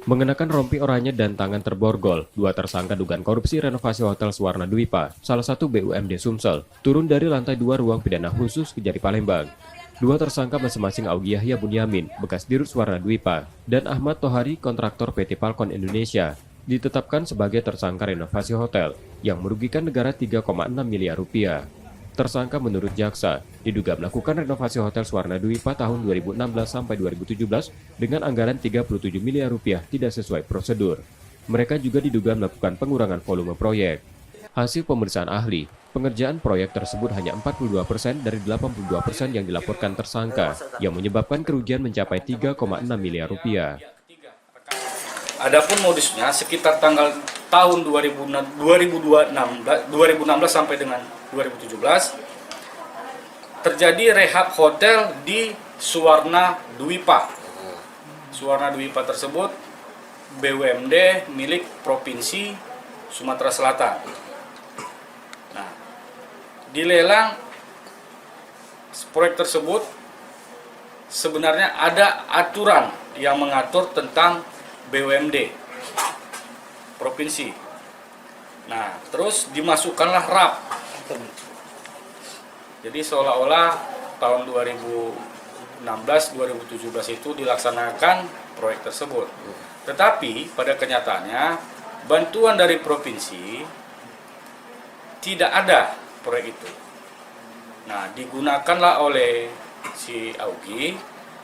Mengenakan rompi oranye dan tangan terborgol, dua tersangka dugaan korupsi renovasi Hotel Suwarna Dwipa, salah satu BUMD Sumsel, turun dari lantai 2 ruang pidana khusus Kejari Palembang. Dua tersangka masing-masing Augie Yahya Bunyamin, bekas Dirut Suwarna Dwipa, dan Ahmad Tohari, kontraktor PT Palkon Indonesia, ditetapkan sebagai tersangka renovasi hotel yang merugikan negara 3,6 miliar rupiah. Tersangka menurut jaksa diduga melakukan renovasi Hotel Suwarna Dwipa tahun 2016 sampai 2017 dengan anggaran 37 miliar rupiah tidak sesuai prosedur. Mereka juga diduga melakukan pengurangan volume proyek. Hasil pemeriksaan ahli, pengerjaan proyek tersebut hanya 42% dari 82% yang dilaporkan tersangka, yang menyebabkan kerugian mencapai 3,6 miliar rupiah. Adapun modusnya sekitar tahun 2016 sampai dengan 2017 terjadi rehab hotel di Suwarna Dwipa. Suwarna Dwipa tersebut BUMD milik Provinsi Sumatera Selatan. Nah, dilelang proyek tersebut sebenarnya ada aturan yang mengatur tentang BUMD provinsi. Nah, terus dimasukkanlah RAP. Jadi seolah-olah tahun 2016-2017 itu dilaksanakan proyek tersebut. Tetapi pada kenyataannya bantuan dari provinsi tidak ada proyek itu. Nah, digunakanlah oleh si Augie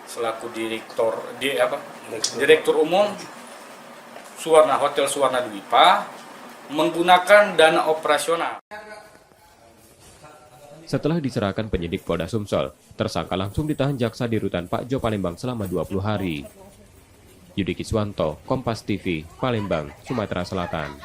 selaku Direktur Umum Hotel Suwarna Dwipa menggunakan dana operasional. Setelah diserahkan penyidik Polda Sumsel, tersangka langsung ditahan jaksa di Rutan Pak Jo Palembang selama 20 hari. Yudi Kiswanto, Kompas TV, Palembang, Sumatera Selatan.